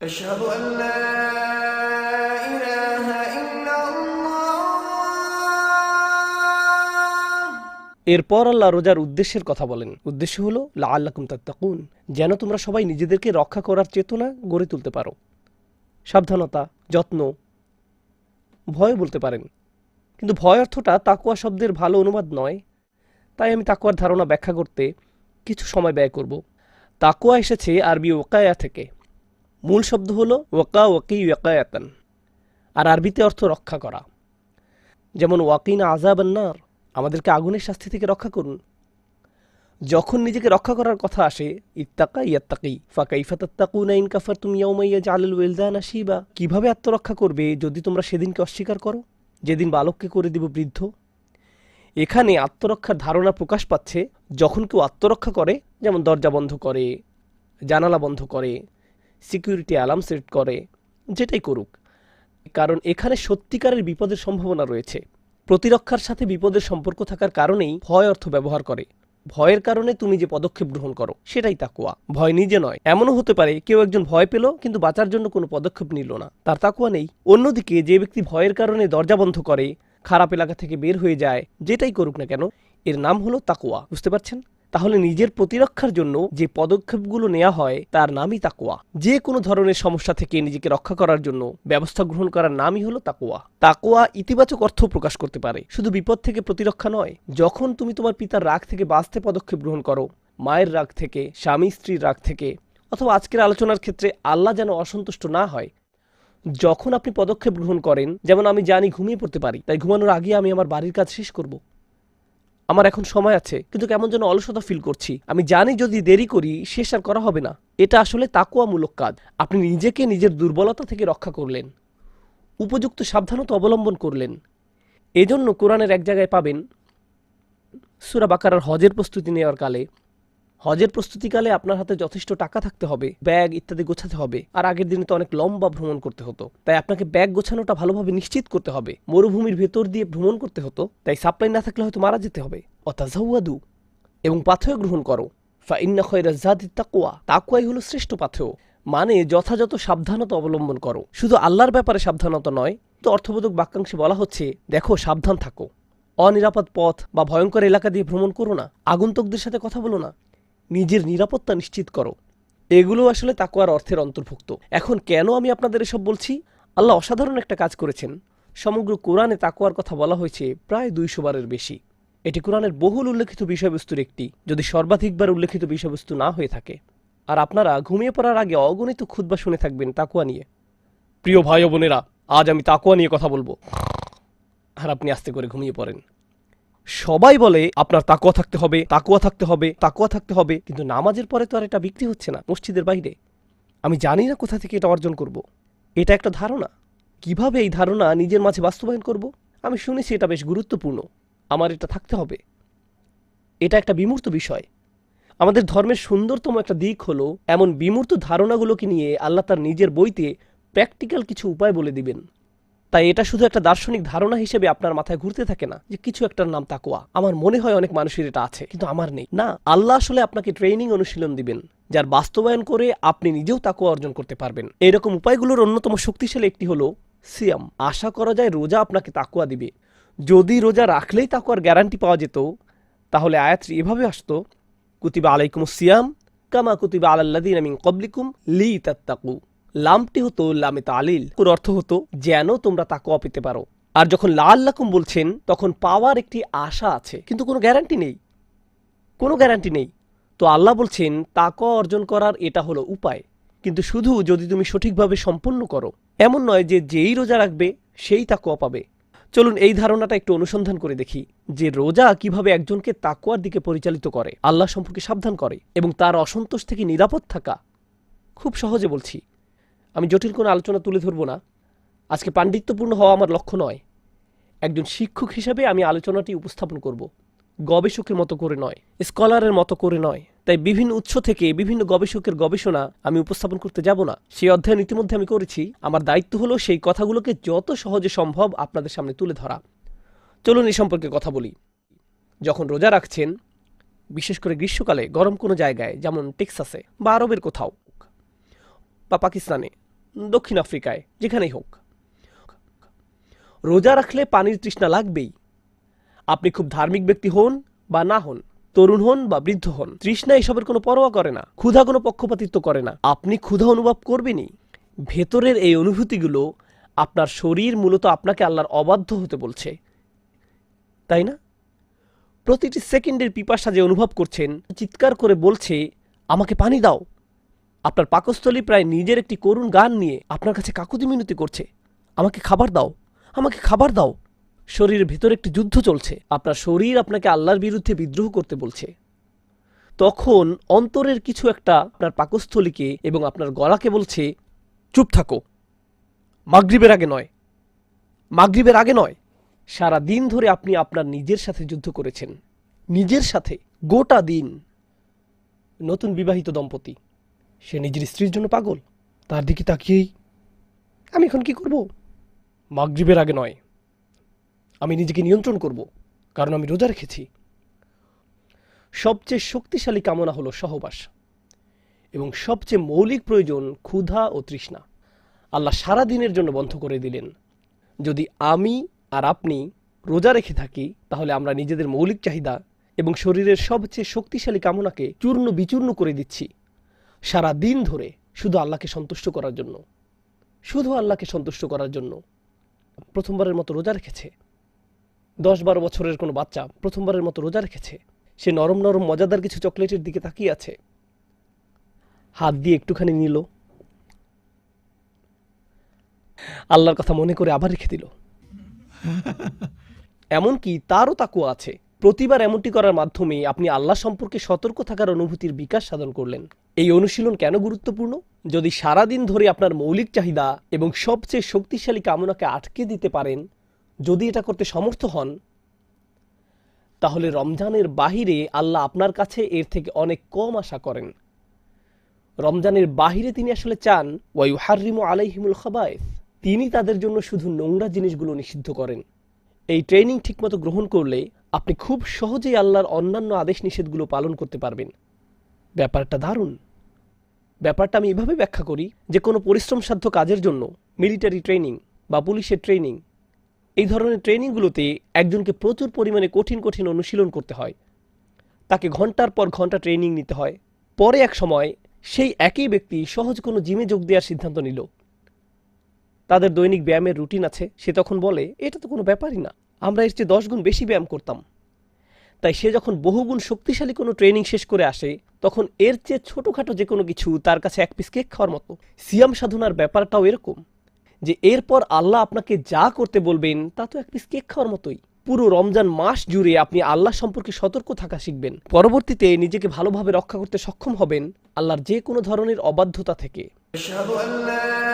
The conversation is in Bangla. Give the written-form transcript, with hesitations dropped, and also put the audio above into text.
أشهد أن لا إله إلا الله। এরপর আল্লাহ রোজার উদ্দেশ্যের কথা বলেন। উদ্দেশ্য হলো লাআল্লাকুম তাত্তাকুন, যেন তোমরা সবাই নিজেদেরকে রক্ষা করার চেতনা গড়ে তুলতে পারো। সাবধানতা, যত্ন, ভয় বলতে পারেন, কিন্তু ভয় অর্থটা তাকওয়া শব্দের ভালো অনুবাদ নয়। তাই আমি তাকওয়ার ধারণা ব্যাখ্যা করতে কিছু সময় ব্যয় করব। তাকওয়া এসেছে আরবি ওয়াকায়া থেকে। মূল শব্দ হলো ওয়াকা ওয়াকি ওয়াকায়াতান, আর আরবিতে অর্থ রক্ষা করা। যেমন ওয়াকিনা আযাবান নার, আমাদেরকে আগুনের শাস্তি থেকে রক্ষা করুন। যখন নিজেকে রক্ষা করার কথা আসে, ইত্তাকা ইয়াত্তাকি ফাকাইফা তাত্তাকুনা ইন কাফারতুম ইয়াওমা ইয়াজআলুল ওয়িলদানা শিবা, কিভাবে আত্মরক্ষা করবে যদি তোমরা সেদিনকে অস্বীকার করো, যেদিন বালককে করে দিব বৃদ্ধ। এখানে আত্মরক্ষার ধারণা প্রকাশ পাচ্ছে যখন কেউ আত্মরক্ষা করে, যেমন দরজা বন্ধ করে, জানালা বন্ধ করে, সিকিউরিটি অ্যালার্ম সেট করে, যেটাই করুক, কারণ এখানে সত্যিকারের বিপদের সম্ভাবনা রয়েছে। প্রতিরক্ষার সাথে বিপদের সম্পর্ক থাকার কারণেই ভয় অর্থ ব্যবহার করে। ভয়ের কারণে তুমি যে পদক্ষেপ গ্রহণ করো সেটাই তাকওয়া, ভয় নিজে নয়। এমনও হতে পারে কেউ একজন ভয় পেল কিন্তু বাঁচার জন্য কোনো পদক্ষেপ নিল না, তার তাকওয়া নেই। অন্যদিকে যে ব্যক্তি ভয়ের কারণে দরজা বন্ধ করে, খারাপ এলাকা থেকে বের হয়ে যায়, যেটাই করুক না কেন, এর নাম হলো তাকওয়া। বুঝতে পারছেন? তাহলে নিজের প্রতিরক্ষার জন্য যে পদক্ষেপগুলো নেওয়া হয় তার নামই তাকওয়া। যে কোনো ধরনের সমস্যা থেকে নিজেকে রক্ষা করার জন্য ব্যবস্থা গ্রহণ করার নামই হলো তাকওয়া। তাকওয়া ইতিবাচক অর্থ প্রকাশ করতে পারে, শুধু বিপদ থেকে প্রতিরক্ষা নয়। যখন তুমি তোমার পিতার রাগ থেকে বাঁচতে পদক্ষেপ গ্রহণ করো, মায়ের রাগ থেকে, স্বামী স্ত্রীর রাগ থেকে, অথবা আজকের আলোচনার ক্ষেত্রে আল্লাহ যেন অসন্তুষ্ট না হয়, যখন আপনি পদক্ষেপ গ্রহণ করেন, যেমন আমি জানি ঘুমিয়ে পড়তে পারি, তাই ঘুমানোর আগে আমি আমার বাড়ির কাজ শেষ করব। আমার এখন সময় আছে, কিন্তু কেমন যেন অলসতা ফিল করছি, আমি জানি যদি দেরি করি শেষ আর করা হবে না। এটা আসলে তাকওয়ামূলক কাজ। আপনি নিজেকে নিজের দুর্বলতা থেকে রক্ষা করলেন, উপযুক্ত সাবধানতা অবলম্বন করলেন। এজন্য কোরআনের এক জায়গায় পাবেন, সূরা বাকারার হজের প্রস্তুতি নেওয়ার কালে, হজের প্রস্তুতিকালে আপনার হাতে যথেষ্ট টাকা থাকতে হবে, ব্যাগ ইত্যাদি গোছাতে হবে। আর আগের দিনে তো অনেক লম্বা ভ্রমণ করতে হতো, তাই আপনাকে ব্যাগ গোছানোটা ভালোভাবে নিশ্চিত করতে হবে। মরুভূমির ভেতর দিয়ে ভ্রমণ করতে হতো, তাই সাপ্লাই না থাকলে হয়তো মারা যেতে হবে। অতাজাওয়াদু, এবং পাথেয় গ্রহণ করো। ফাইন্না খায়রাজ যাদিত তাকওয়া, তাকওয়াই হলো শ্রেষ্ঠ পাথেয়। মানে যথাযথ সাবধানতা অবলম্বন করো। শুধু আল্লাহর ব্যাপারে সাবধানতা নয়, তো অর্থবোধক বাক্যাংশে বলা হচ্ছে, দেখো সাবধান থাকো, অনিরাপদ পথ বা ভয়ঙ্কর এলাকা দিয়ে ভ্রমণ করো না, আগন্তুকদের সাথে কথা বলো না, নিজের নিরাপত্তা নিশ্চিত করো। এগুলো আসলে তাকওয়ার অর্থের অন্তর্ভুক্ত। এখন কেন আমি আপনাদের এসব বলছি? আল্লাহ অসাধারণ একটা কাজ করেছেন। সমগ্র কোরআনে তাকওয়ার কথা বলা হয়েছে প্রায় 200 বারের বেশি। এটি কোরআনের বহুল উল্লেখিত বিষয়বস্তুর একটি, যদি সর্বাধিকবার উল্লেখিত বিষয়বস্তু না হয়ে থাকে। আর আপনারা ঘুমিয়ে পড়ার আগে অগণিত খুতবা শুনে থাকবেন তাকওয়া নিয়ে। প্রিয় ভাই ও বোনেরা, আজ আমি তাকওয়া নিয়ে কথা বলবো। আর আপনি আস্তে করে ঘুমিয়ে পড়েন। সবাই বলে আপনার তাকওয়া থাকতে হবে, তাকওয়া থাকতে হবে, তাকওয়া থাকতে হবে, কিন্তু নামাজের পরে তো আর এটা বিক্রি হচ্ছে না মসজিদের বাইরে। আমি জানি না কোথা থেকে এটা অর্জন করব। এটা একটা ধারণা। কিভাবে এই ধারণা নিজের মাঝে বাস্তবায়ন করব? আমি শুনেছি এটা বেশ গুরুত্বপূর্ণ, আমার এটা থাকতে হবে। এটা একটা বিমূর্ত বিষয়। আমাদের ধর্মের সুন্দরতম একটা দিক হলো এমন বিমূর্ত ধারণাগুলোকে নিয়ে আল্লাহ তার নিজের বইতে প্র্যাকটিক্যাল কিছু উপায় বলে দিবেন। তাই এটা শুধু একটা দার্শনিক ধারণা হিসেবে আপনার মাথায় ঘুরতে থাকে না যে কিছু একটার নাম তাকওয়া। আমার মনে হয় অনেক মানুষের এটা আছে, কিন্তু আমার নেই। না, আল্লাহ আসলে আপনাকে ট্রেনিং অনুশীলন দিবেন, যার বাস্তবায়ন করে আপনি নিজেও তাকওয়া অর্জন করতে পারবেন। এরকম উপায়গুলোর অন্যতম শক্তিশালী একটি হলো সিয়াম। আশা করা যায় রোজা আপনাকে তাকওয়া দিবে। যদি রোজা রাখলেই তাকওয়ার গ্যারান্টি পাওয়া যেত, তাহলে আয়াতটি এভাবে আসতো, কুতিবা আলাইকুমুস সিয়াম কামা কুতিবা আলাল্লাযীনা মিন ক্বাবলিকুম লিতাত্তাকু। লামটি হতো লামে তালিল, ওর অর্থ হতো যেন তোমরা তাকওয়া পেতে পারো। আর যখন লাআল্লাকুম বলছেন, তখন পাওয়ার একটি আশা আছে, কিন্তু কোনো গ্যারান্টি নেই, কোনো গ্যারান্টি নেই। তো আল্লাহ বলছেন তাকওয়া অর্জন করার এটা হলো উপায়, কিন্তু শুধু যদি তুমি সঠিকভাবে সম্পন্ন করো। এমন নয় যে যেই রোজা রাখবে সেই তাকওয়া পাবে। চলুন এই ধারণাটা একটু অনুসন্ধান করে দেখি যে রোজা কিভাবে একজনকে তাকওয়ার দিকে পরিচালিত করে, আল্লাহ সম্পর্কে সাবধান করে এবং তার অসন্তোষ থেকে নিরাপদ থাকা। খুব সহজে বলছি, আমি জটিল কোনো আলোচনা তুলে ধরব না। আজকে পাণ্ডিত্যপূর্ণ হওয়া আমার লক্ষ্য নয়। একজন শিক্ষক হিসাবে আমি আলোচনাটি উপস্থাপন করব, গবেষকের মতো করে নয়, স্কলারের মতো করে নয়। তাই বিভিন্ন উৎস থেকে বিভিন্ন গবেষকের গবেষণা আমি উপস্থাপন করতে যাব না। সেই অধ্যয়ন ইতিমধ্যে আমি করেছি। আমার দায়িত্ব হলো সেই কথাগুলোকে যত সহজে সম্ভব আপনাদের সামনে তুলে ধরা। চলুন এই সম্পর্কে কথা বলি। যখন রোজা রাখছেন, বিশেষ করে গ্রীষ্মকালে গরম কোনো জায়গায়, যেমন টেক্সাসে বা আরবের কোথাও বা পাকিস্তানে, দক্ষিণ আফ্রিকায়, যেখানেই হোক। রোজা রাখলে পানির তৃষ্ণা লাগবেই। আপনি খুব ধার্মিক ব্যক্তি হন বা না হন, তরুণ হন বা বৃদ্ধ হন, তৃষ্ণা এসবের কোনো পরোয়া করে না, ক্ষুধা কোনো পক্ষপাতিত্ব করে না। আপনি ক্ষুধা অনুভব করবেনই। ভেতরের এই অনুভূতিগুলো আপনার শরীর মূলত আপনাকে আল্লাহর অবাধ্য হতে বলছে, তাই না? প্রতিটি সেকেন্ডের পিপাসা যে অনুভব করছেন, চিৎকার করে বলছে আমাকে পানি দাও। আপনার পাকস্থলী প্রায় নিজের একটি করুণ গান নিয়ে আপনার কাছে কাকুতি মিনতি করছে, আমাকে খাবার দাও, আমাকে খাবার দাও। শরীরের ভিতরে একটি যুদ্ধ চলছে, আপনার শরীর আপনাকে আল্লাহর বিরুদ্ধে বিদ্রোহ করতে বলছে। তখন অন্তরের কিছু একটা আপনার পাকস্থলীকে এবং আপনার গলাকে বলছে চুপ থাকো, মাগরিবের আগে নয়, মাগরিবের আগে নয়। সারা দিন ধরে আপনি আপনার নিজের সাথে যুদ্ধ করেছেন, নিজের সাথে গোটা দিন। নতুন বিবাহিত দম্পতি, সে নিজের স্ত্রীর জন্য পাগল, তার দিকে তাকিয়েই আমি এখন কি করব? মাগরিবের আগে নয়, আমি নিজেকে নিয়ন্ত্রণ করব, কারণ আমি রোজা রেখেছি। সবচেয়ে শক্তিশালী কামনা হলো সহবাস, এবং সবচেয়ে মৌলিক প্রয়োজন ক্ষুধা ও তৃষ্ণা আল্লাহ সারা দিনের জন্য বন্ধ করে দিলেন। যদি আমি আর আপনি রোজা রেখে থাকি, তাহলে আমরা নিজেদের মৌলিক চাহিদা এবং শরীরের সবচেয়ে শক্তিশালী কামনাকে চূর্ণ বিচূর্ণ করে দিচ্ছি সারা দিন ধরে, শুধু আল্লাহকে সন্তুষ্ট করার জন্য, শুধু আল্লাহকে সন্তুষ্ট করার জন্য। প্রথমবারের মতো রোজা রেখেছে, 10-12 বছরের কোনো বাচ্চা প্রথমবারের মতো রোজা রেখেছে। সে নরম নরম মজাদার কিছু চকলেটের দিকে তাকিয়ে আছে, হাত দিয়ে একটুখানি নিল, আল্লাহর কথা মনে করে আবার রেখে দিল। এমনকি তারও তাকুয়া আছে। প্রতিবার এমনটি করার মাধ্যমে আপনি আল্লাহ সম্পর্কে সতর্ক থাকার অনুভূতির বিকাশ সাধন করলেন। এই অনুশীলন কেন গুরুত্বপূর্ণ? যদি সারাদিন ধরে আপনার মৌলিক চাহিদা এবং সবচেয়ে শক্তিশালী কামনাকে আটকে দিতে পারেন, যদি এটা করতে সমর্থ হন, তাহলে রমজানের বাহিরে আল্লাহ আপনার কাছে এর থেকে অনেক কম আশা করেন। রমজানের বাহিরে তিনি আসলে চান ওয়ায়ুহাররিমু আলাইহিমুল খাবায়েস, তিনি তাদের জন্য শুধু নোংরা জিনিসগুলো নিষিদ্ধ করেন। এই ট্রেনিং ঠিকমতো গ্রহণ করলে আপনি খুব সহজেই আল্লাহর অন্যান্য আদেশ নিষেধগুলো পালন করতে পারবেন। ব্যাপারটা দারুণ। ব্যাপারটা আমি এভাবে ব্যাখ্যা করি যে কোনো পরিশ্রমসাধ্য কাজের জন্য মিলিটারি ট্রেনিং বা পুলিশের ট্রেনিং, এই ধরনের ট্রেনিংগুলোতে একজনকে প্রচুর পরিমাণে কঠিন কঠিন অনুশীলন করতে হয়। তাকে ঘন্টার পর ঘন্টা ট্রেনিং নিতে হয়। পরে এক সময় সেই একই ব্যক্তি সহজ কোনো জিমে যোগ দেওয়ার সিদ্ধান্ত নিল। তাদের দৈনিক ব্যায়ামের রুটিন আছে। সে তখন বলে এটা তো কোনো ব্যাপারই না, আমরা এর চেয়ে 10 গুণ বেশি ব্যায়াম করতাম। তাই সে যখন বহুগুণ শক্তিশালী কোনো ট্রেনিং শেষ করে আসে, তখন এর চেয়ে ছোটোখাটো যে কোনো কিছু তার কাছে এক পিস কেক খাওয়ার মতো। সিয়াম সাধনার ব্যাপারটাও এরকম, যে এরপর আল্লাহ আপনাকে যা করতে বলবেন তা তো এক পিস কেক খাওয়ার মতোই। পুরো রমজান মাস জুড়ে আপনি আল্লাহ সম্পর্কে সতর্ক থাকা শিখবেন। পরবর্তীতে নিজেকে ভালোভাবে রক্ষা করতে সক্ষম হবেন আল্লাহর যে কোনো ধরনের অবাধ্যতা থেকে। أشهد أن لا